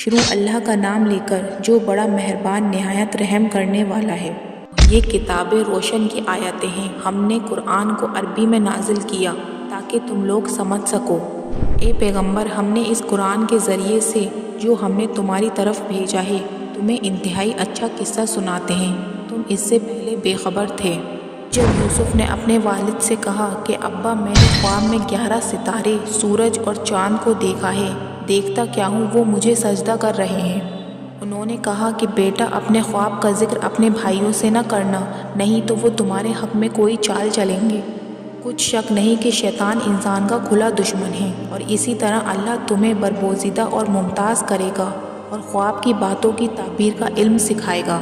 شروع اللہ کا نام لے کر جو بڑا مہربان نہایت رحم کرنے والا ہے۔ یہ کتابیں روشن کی آیتیں ہیں۔ ہم نے قرآن کو عربی میں نازل کیا تاکہ تم لوگ سمجھ سکو۔ اے پیغمبر، ہم نے اس قرآن کے ذریعے سے جو ہم نے تمہاری طرف بھیجا ہے تمہیں انتہائی اچھا قصہ سناتے ہیں، تم اس سے پہلے بے خبر تھے۔ جب یوسف نے اپنے والد سے کہا کہ ابا، میں نے خواب میں 11 ستارے، سورج اور چاند کو دیکھا ہے، دیکھتا کیا ہوں وہ مجھے سجدہ کر رہے ہیں۔ انہوں نے کہا کہ بیٹا، اپنے خواب کا ذکر اپنے بھائیوں سے نہ کرنا، نہیں تو وہ تمہارے حق میں کوئی چال چلیں گے۔ کچھ شک نہیں کہ شیطان انسان کا کھلا دشمن ہے، اور اسی طرح اللہ تمہیں برگزیدہ اور ممتاز کرے گا اور خواب کی باتوں کی تعبیر کا علم سکھائے گا۔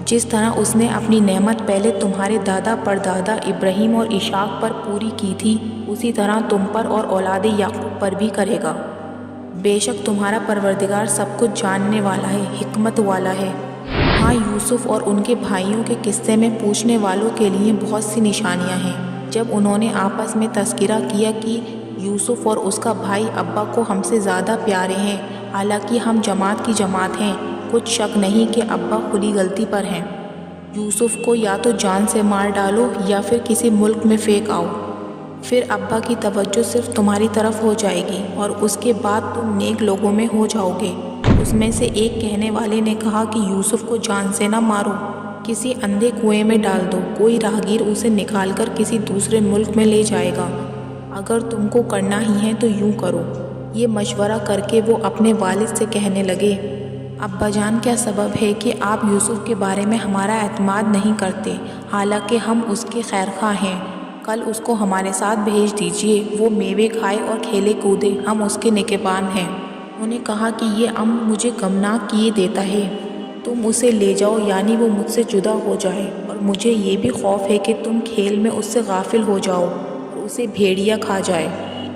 جس طرح اس نے اپنی نعمت پہلے تمہارے دادا پردادا ابراہیم اور اسحاق پر پوری کی تھی، اسی طرح تم پر اور اولاد یعقوب پر بھی کرے گا۔ بے شک تمہارا پروردگار سب کچھ جاننے والا ہے، حکمت والا ہے۔ ہاں، یوسف اور ان کے بھائیوں کے قصے میں پوچھنے والوں کے لیے بہت سی نشانیاں ہیں۔ جب انہوں نے آپس میں تذکرہ کیا کہ یوسف اور اس کا بھائی ابا کو ہم سے زیادہ پیارے ہیں، حالانکہ ہم جماعت کی جماعت ہیں، کچھ شک نہیں کہ ابا کھلی غلطی پر ہیں۔ یوسف کو یا تو جان سے مار ڈالو یا پھر کسی ملک میں پھینک آؤ، پھر ابا کی توجہ صرف تمہاری طرف ہو جائے گی اور اس کے بعد تم نیک لوگوں میں ہو جاؤ گے۔ اس میں سے ایک کہنے والے نے کہا کہ یوسف کو جان سے نہ مارو، کسی اندھے کنویں میں ڈال دو، کوئی راہگیر اسے نکال کر کسی دوسرے ملک میں لے جائے گا۔ اگر تم کو کرنا ہی ہے تو یوں کرو۔ یہ مشورہ کر کے وہ اپنے والد سے کہنے لگے، ابا جان، کیا سبب ہے کہ آپ یوسف کے بارے میں ہمارا اعتماد نہیں کرتے، حالانکہ ہم اس کے خیرخواہ ہیں؟ کل اس کو ہمارے ساتھ بھیج دیجیے، وہ میوے کھائے اور کھیلے کودے، ہم اس کے نگہبان ہیں۔ انہوں نے کہا کہ یہ امر مجھے غمناک کیے دیتا ہے، تم اسے لے جاؤ، یعنی وہ مجھ سے جدا ہو جائے، اور مجھے یہ بھی خوف ہے کہ تم کھیل میں اس سے غافل ہو جاؤ اور اسے بھیڑیا کھا جائے۔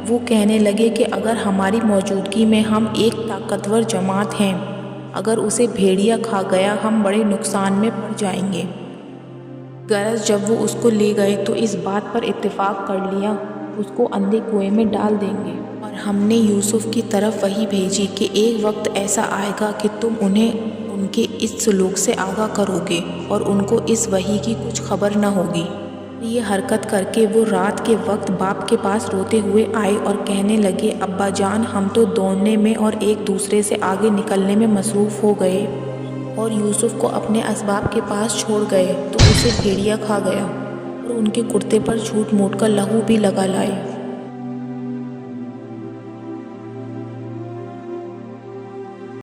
وہ کہنے لگے کہ اگر ہماری موجودگی میں ہم ایک طاقتور جماعت ہیں، اگر اسے بھیڑیا کھا گیا ہم بڑے نقصان میں پڑ جائیں گے۔ غرض جب وہ اس کو لے گئے تو اس بات پر اتفاق کر لیا اس کو اندھے کنویں میں ڈال دیں گے، اور ہم نے یوسف کی طرف وحی بھیجی کہ ایک وقت ایسا آئے گا کہ تم انہیں ان کے اس سلوک سے آگاہ کرو گے اور ان کو اس وحی کی کچھ خبر نہ ہوگی۔ یہ حرکت کر کے وہ رات کے وقت باپ کے پاس روتے ہوئے آئے اور کہنے لگے، ابا جان، ہم تو دوڑنے میں اور ایک دوسرے سے آگے نکلنے میں مصروف ہو گئے اور یوسف کو اپنے اسباب کے پاس چھوڑ گئے تو اسے بھیڑیا کھا گیا، اور ان کے کرتے پر جھوٹ موٹ کر لہو بھی لگا لائے۔